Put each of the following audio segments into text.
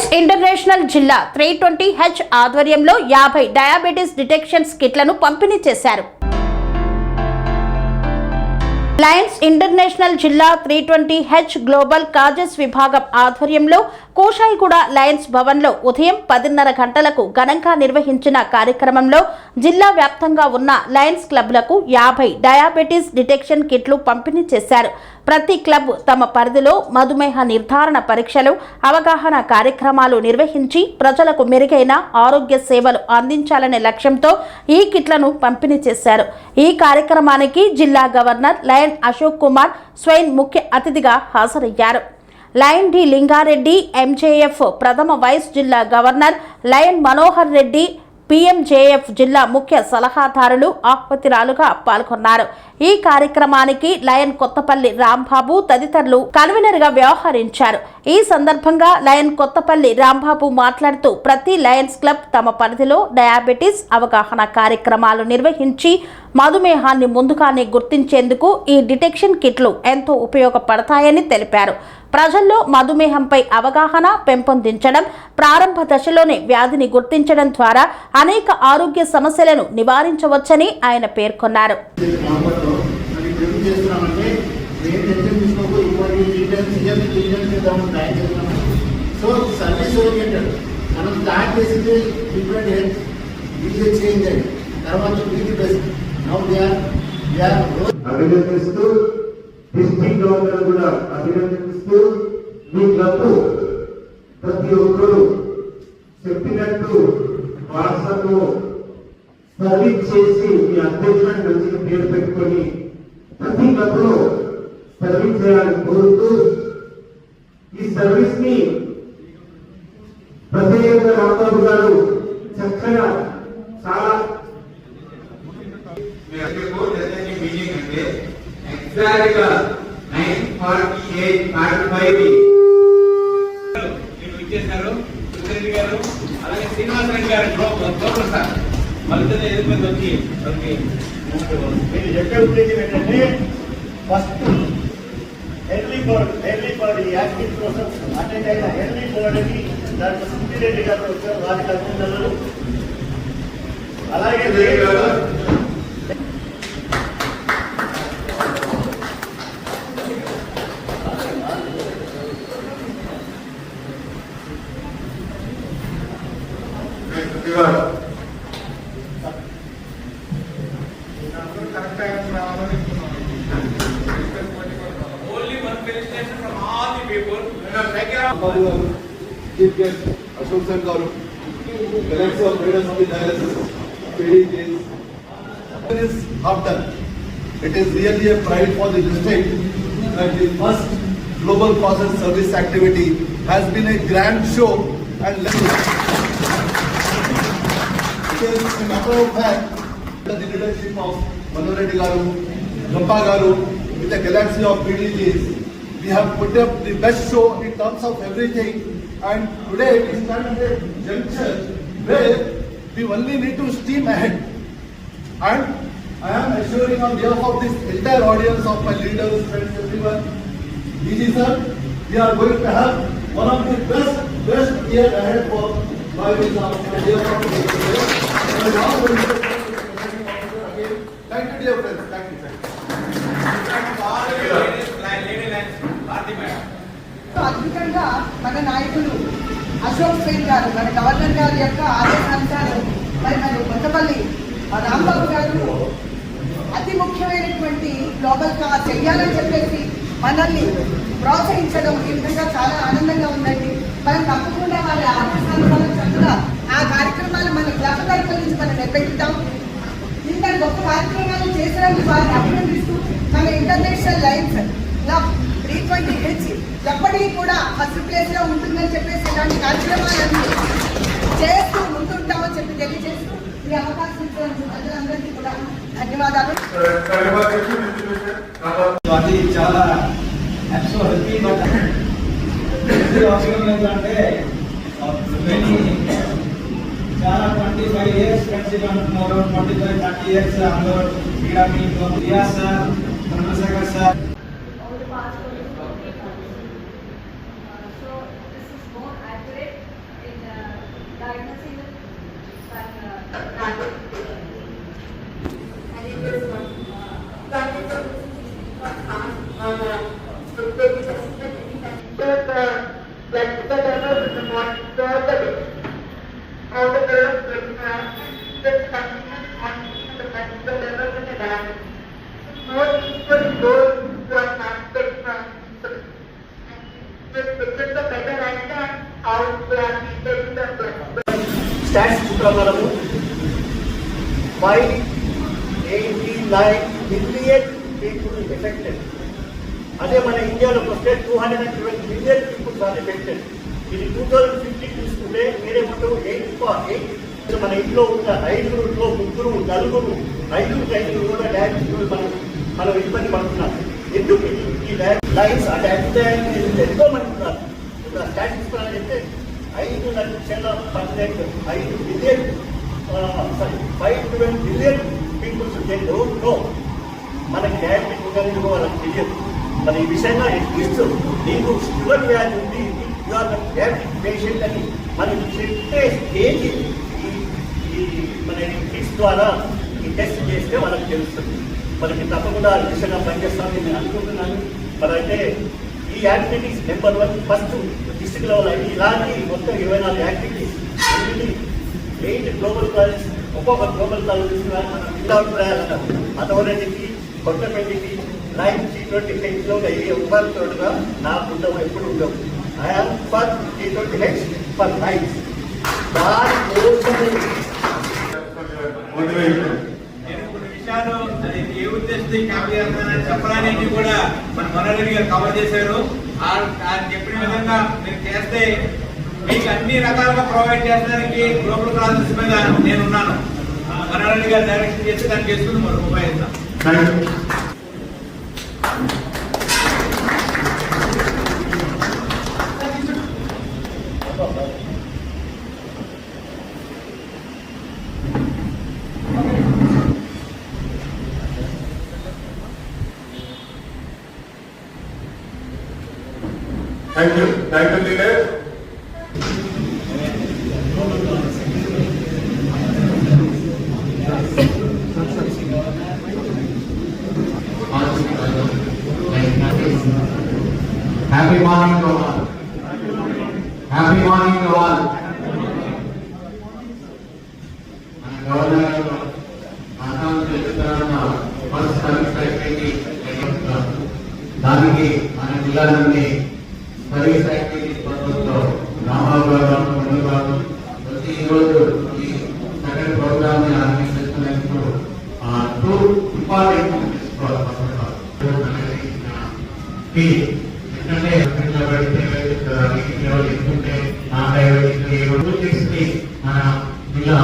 Lions international జిల్లా 320H ఆధ్వర్యంలో 50 diabetes detection కిట్లను పంపిణీ చేశారు. లయన్స్ ఇంటర్నేషనల్ జిల్లా 320H గ్లోబల్ కాజెస్ విభాగం ఆధ్వర్యంలో కోషాయిగూడ లయన్స్ భవన్లో ఉదయం 10:30 గంటలకు ఘనంగా నిర్వహించిన కార్యక్రమంలో జిల్లా వ్యాప్తంగా ఉన్న లయన్స్ క్లబ్లకు 50 డయాబెటిస్ డిటెక్షన్ కిట్లు పంపిణీ చేశారు. ప్రతి క్లబ్ తమ పరిధిలో మధుమేహ నిర్ధారణ పరీక్షలు, అవగాహన కార్యక్రమాలు నిర్వహించి ప్రజలకు మెరుగైన ఆరోగ్య సేవలు అందించాలనే లక్ష్యంతో ఈ కిట్లను పంపిణీ చేశారు. ఈ కార్యక్రమానికి జిల్లా governor lion Ashok Kumar swine ముఖ్య అతిథిగా హాజరయ్యారు. లయన్ డి లింగారెడ్డి MJF ప్రథమ వైస్ జిల్లా governor lion Manohar Reddy PMJF జిల్లా ముఖ్య సలహాదారులు ఆహ్వాతిరాలుగా పాల్గొన్నారు. ఈ కార్యక్రమానికి లయన్ కొత్తపల్లి రాంబాబు తదితరులు కన్వీనర్ గా వ్యవహరించారు. ఈ సందర్భంగా లయన్ కొత్తపల్లి రాంబాబు మాట్లాడుతూ ప్రతి లయన్స్ క్లబ్ తమ పరిధిలో డయాబెటిస్ అవగాహన కార్యక్రమాలు నిర్వహించి మధుమేహాన్ని ముందుగానే గుర్తించేందుకు ఈ డిటెక్షన్ కిట్లు ఎంతో ఉపయోగపడతాయని తెలిపారు. ప్రజల్లో మధుమేహంపై అవగాహన పెంపొందించడం, ప్రారంభ దశలోనే వ్యాధిని గుర్తించడం ద్వారా అనేక ఆరోగ్య సమస్యలను నివారించవచ్చని ఆయన పేర్కొన్నారు. డిస్ట్రిక్ట్ గవర్నర్ కూడా అభినందిస్తూ మీ క్లబ్ ప్రతి ఒక్కరు చెప్పినట్టు వాట్సాప్ సర్వీస్ చేసి మీ అధ్యక్షులను మంచిగా పేరు పెట్టుకొని ప్రతి క్లబ్ లో సర్వీస్ చేయాలని కోరుతూ ఈ సర్వీస్ ని ప్రత్యేక రాంబాబు గారు చక్కగా చాలా ఎగ్జాక్ట్ గా 9:48:45 మీరు ఇచ్చేశారు. సురేంద్ర గారు అలాగే శ్రీనివాస రెడ్డి గారు గోపాల్ సార్ వాళ్ళిద్దరు ఎదురు వచ్చి మీరు చెప్పే ఉద్దేశం ఏంటంటే ఫస్ట్ ఎర్లీ బర్డ్ ఈ యాక్టివిటీ కోసం అటెండ్ అయిన ఎర్లీ బర్డ్ అని దాంట్లో సురేంద్ర రెడ్డి గారు వచ్చారు. వారికి అభినందనలు. అలాగే Chief guest Ashok Sir Garu, collects of leaders of the dialysis, PDJs. It is half done. It is really a pride for the district that the first global causes service activity has been a grand show and it is a matter of fact that the leadership of Manoj Reddy Garu, Gampa Garu, with a galaxy of PDJs, we have put up the best show in terms of everything, and today we stand at a juncture where we only need to steam ahead. And I am assuring on behalf of this entire audience of my leaders, friends, everyone, DG sir, we are going to have one of the best year ahead for my results. Thank you, dear friends. Thank you, sir. అద్భుతంగా మన నాయకులు Ashok swine గారు, మన governor గారి యొక్క ఆదేశానుసారం మరి కొత్తపల్లి రాంబాబు గారు అతి ముఖ్యమైనటువంటి గ్లోబల్ కాజ్ చెయ్యాలని చెప్పేసి మనల్ని ప్రోత్సహించడం ఈ విధంగా చాలా ఆనందంగా ఉందండి. మనం తప్పకుండా వాళ్ళ ఆదేశానుసారం చక్కగా ఆ కార్యక్రమాలు మన క్లబ్ తరఫు నుంచి మనం నిర్వహిస్తాం. ఇంత గొప్ప కార్యక్రమాలు చేసినందుకు వారిని అభినందిస్తూ మన ఇంటర్నేషనల్ లయన్స్ క్లబ్ 320H ఎప్పటికీ కూడా ఫస్ట్ ప్లేస్ లో ఉంటుందని చెప్పేసి ఇలాంటి కార్యక్రమాలన్నీ చేస్తూ ముందుంటామని చెప్పి తెలియజేస్తూ ఈ అవకాశం ఇచ్చిన ప్రజలందరికీ కూడా ధన్యవాదాలు. అది చాలా అవసరం ఏంటంటే చాలా 25 years ఫ్రెండ్షిప్ అంటున్నారు. 25-30 years అందరూ ఇక్కడ మీకు Riyaz sir, Chandrashekar sir So this is more accurate stats ప్రకారము 589 మిలియన్ పీపుల్ ఎఫెక్టెడ్. అదే మన ఇండియాలో వస్తే 212 మిలియన్ పీపుల్స్ ఆర్ ఎఫెక్టెడ్. ఇది 2050 చూసుకుంటే మీరేమంటూ 8 మన ఇంట్లో ఉన్న 5గురులో 3 నలుగురు 5 కూడా డ్యామేజ్ మనం ఇబ్బంది పడుతున్నాం. ఎందుకు ఈ లైన్స్ ఆ డ్యామేజ్ ఎంతో మంది ఉన్నారు. ఇప్పుడు ఆ స్టాటిస్టిక్స్ ప్రకారం చెప్తే 5 బిలియన్ 5 బిలియన్ పీపుల్స్ నో మనకి డయాబెటిక్ ఉందని వాళ్ళకి తెలియదు. మరి ఈ విషయంగా ఎట్లీస్ట్ నీకు షుగర్ వ్యాధి ఉంది, యూఆర్ డయాబెటిక్ పేషెంట్ అని మనం చెప్పే స్టేజ్ ఈ మన కిట్స్ ద్వారా ఈ టెస్ట్ చేస్తే వాళ్ళకి తెలుస్తుంది. మనకి తప్పకుండా ఈ విషయంగా పనిచేస్తామని నేను అనుకుంటున్నాను. మరి అయితే ఈ activities number 1 first district level అయింది. ఇలాంటి మొత్తం 24 యాక్టివిటీస్ 8 గ్లోబల్ కాలేజ్, ఒక్కొక్క గ్లోబల్ కాలేజ్ వితౌట్ ట్రయల్ అన్నారు. అథారిటీకి కొత్తపల్లికి లైన్ T20Hలో ఏ ఒక్కరితోడుగా నాకు ఉండవు, ఎప్పుడు ఉండవు. I'm for T20H for lines. దానికోసమే నేను కొన్ని విషయాలు అది ఏ ఉద్దేశంతో కవర్ చేస్తానని చెప్పడానికి కూడా మన మనోహర్ గారు కవర్ చేశారు. చెప్పిన విధంగా మీరు చేస్తే మీకు అన్ని రకాలుగా ప్రొవైడ్ చేసడానికి గ్లోబల్ ప్రాసెస్ మీద నేనున్నాను. మనోహర్ గారు డైరెక్షన్ చేస్తే దాన్ని చేసుకుని మరో ఉపయోగిస్తాం. Thank you, leader. Happy morning to all. Happy morning to all. దానికి మన జిల్లా నుండి సర్వీస్ యాక్టివిటీస్ పద్ధతిలో రామారావు గారు వచ్చి ఈరోజు ఈ సెకండ్ ప్రోగ్రామ్ ని ఆర్గనైజ్ చేస్తున్నందుకు 2 ఇంపార్టెంట్ ఎందుకంటే ఇస్తుంటే నాన్ డయాబెటిక్స్ మన జిల్లా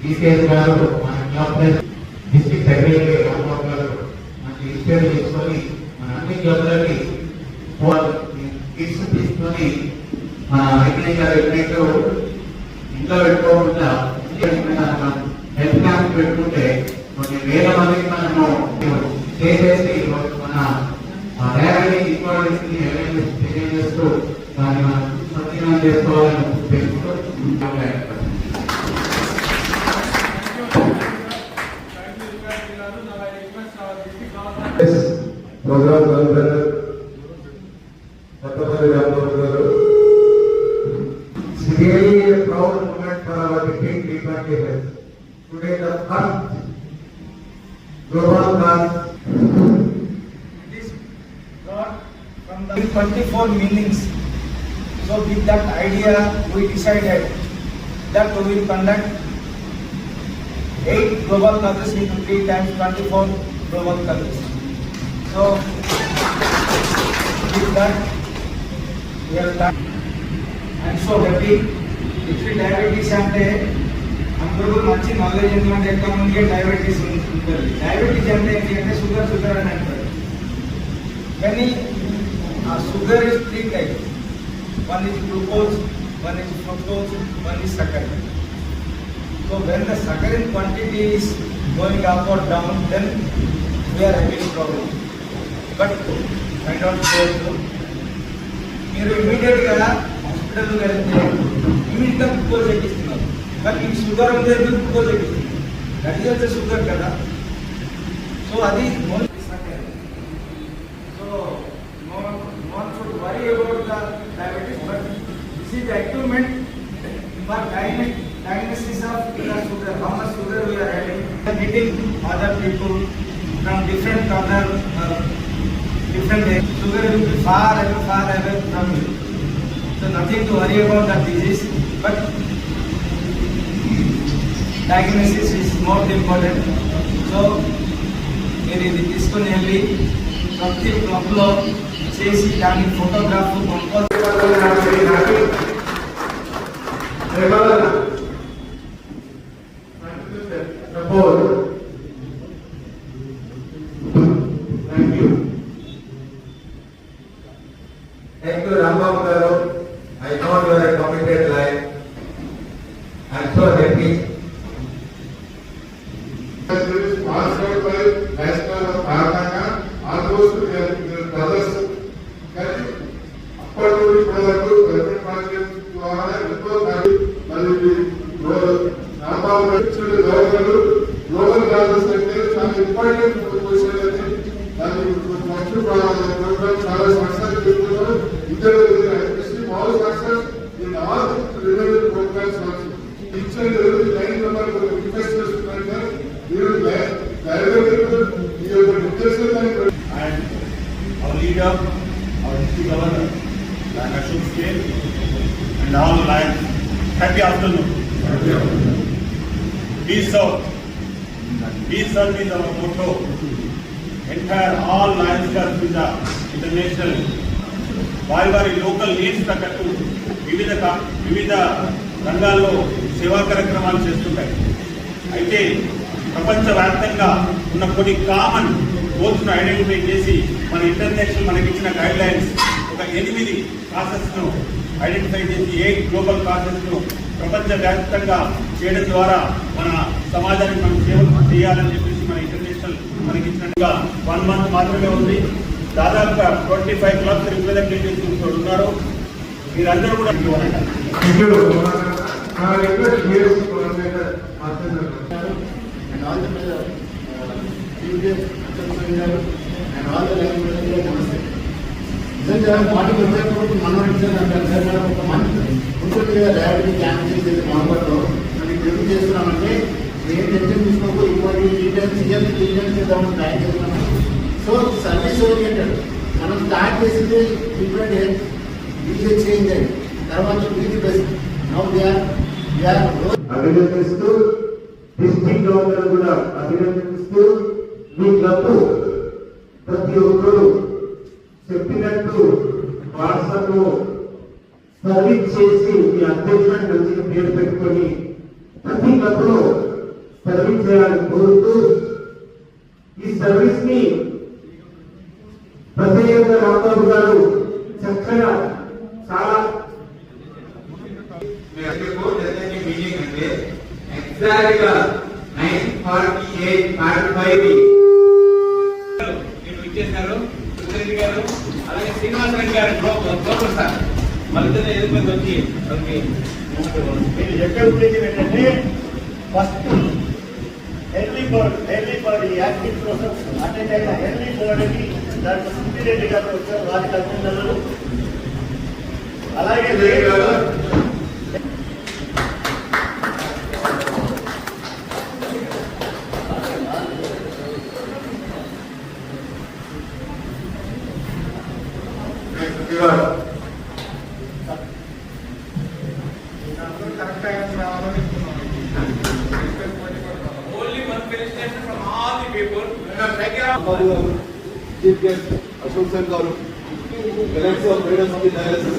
ఈసీఎస్ గారు మన క్లబ్ డిస్ట్రిక్ట్ సెక్రటరీ రామారావు గారు మనకి ఇన్స్పైర్ చేసుకొని మన అన్ని క్లబ్లకి కిట్స్ తీసుకొని మన వెంకటయ్య గారు చెప్పినట్టు ఇంట్లో పెట్టుకోకుండా హెల్త్ క్యాంప్ పెట్టుకుంటే కొన్ని వేల మందికి మనము చేసేసి మన డయాబెటిక్ ఇంపార్టెన్స్ ని తెలియజేస్తూ దాన్ని మనం సత్యం చేసుకోవాలని తెలుస్తూ programme It's really a proud moment for our district T20H. Today the first global class This got from the 24 meanings. So with that idea we decided that we will conduct 8 global causes into 3 times 24 global causes. So with that we are done. I am so happy. Actually diabetes అంటే అందరూ మంచి knowledge ఎందుకంటే ఎక్కువ మందికి diabetes ఉంటుంది. Diabetes అంటే ఏంటంటే sugar అని అంటారు. కానీ ఆ sugar is 3 types. One is glucose, one is fructose, one is saccharine. So when the saccharine quantity is going up or down, then we are having problem. But I don't go through. మీరు immediate గా hospital వెళ్తే immediate గా glucose ఎక్కిస్తున్నారు. కానీ ఈ sugar ఉంది glucose ఎక్కిస్తుంది. That is also sugar కదా. So అది other different day. Sugar will be far away from you. So nothing to worry about that disease, but diagnosis is more important. So మీరు ఇది తీసుకుని వెళ్ళి ప్రతి క్లబ్లో చేసి దాని photograph Thank you. Thank you, Rambabu garu. I know you are a committed life. I am so happy. Sponsored by National of Karnataka, almost brothers. అప్పటి నుండి ప్రజలకు గవర్నమెంట్ మార్కెట్ ద్వారా ఎంతో మరి రాంబాబు గవర్నర్ గ్లోబల్ కాజెస్ అంటే చాలా ఇంపార్టెంట్ పొజిషన్ అది దాన్ని ఫస్ట్ ప్రోగ్రామ్ చాలా సక్సెస్ చెప్తున్నారు ఇద్దరు especially all success in all related programmes also teacher line number request చేస్తున్నారు మీరు డైరెక్టర్ ఈ యొక్క నిర్దేశం And our leader, our district governor, and Ashok State, and all lines. Happy afternoon. Be served. Be served is our motto. Entire all lines clubs with the international. వారి local needs తగ్గట్టు వివిధ రంగాల్లో సేవా కార్యక్రమాలు చేస్తుంటాయి. అయితే ప్రపంచవ్యాప్తంగా ఉన్న కొన్ని కామన్ గోల్స్ ను ఐడెంటిఫై చేసి మన ఇంటర్నేషనల్ మనకి ఇచ్చిన గైడ్ లైన్స్ ఒక 8 కాసెస్ ను ఐడెంటిఫై చేసి 8 గ్లోబల్ కాసెస్ ను ప్రపంచవ్యాప్తంగా చేయడం ద్వారా మన సమాజానికి మనం సేవ చేయాలని చెప్పేసి మన ఇంటర్నేషనల్ మనకి ఇచ్చినట్టుగా 1 మంత్ మాత్రమే ఉంది. దాదాపుగా 25 క్లబ్స్ రిప్రజెంటేటివ్స్ ఉన్నారు. మీరందరూ కూడా and all the and all the languages namaste. నిజంగా వాటికి వచ్చేటప్పుడు మనం ఒక మంచి ఉంటుంది డయాబెటిక్ క్యాంప్ చేసేది నవంబర్లో మనం డెబ్యూ చేస్తున్నామంటే ఏం టెన్షన్ తీసుకోకు ఇవ్వండి డీటెయిల్స్ ఇవ్వాలి డీటెయిల్స్ ఇద్దామని ట్రై చేస్తున్నాము. సో సర్వీస్ ఓరియంటెడ్ మనం స్టార్ట్ చేసింది డిఫరెంట్ హెల్త్ డీజే చేంజ్ అయ్యి తర్వాత బీజీ బెస్ట్ నౌ వీఆర్ అభినందిస్తూ డిస్ట్రిక్ట్ గవర్నర్ కూడా అభినందిస్తూ మీ క్లబ్ ప్రతి ఒక్కరు చెప్పినట్టు వాట్సాప్ సర్వీస్ చేసి మీ అధ్యక్షుడు మంచిగా పేరు పెట్టుకొని ప్రతి క్లబ్ లో సర్వీస్ చేయాలని కోరుతూ ఈ సర్వీస్ ని ప్రత్యేకంగా రాంబాబు గారు చక్కగా చాలా మీటింగ్ అంటే ఎగ్జాక్ట్ గా 9:48 ఇచ్చేసారు సురేష్ గారు అలాగే శ్రీనివాసరెడ్డి గారు గోపర్ సార్ మళ్ళీ ఎదురు వచ్చి మీరు చెప్పే ఉద్దేశం ఏంటంటే ఫస్ట్ ఎర్లీ బర్డ్ ఈ యాక్టివ్ ప్రాసెస్ అటెండ్ అయిన ఎర్లీ బర్డ్కి దాంట్లో సుప్పిరెడ్డి గారు వచ్చారు వారికి అభినందనలు. అలాగే only one felicitation from all the people. Chief guest Ashok sir గారు galaxy of leaders of the dialysis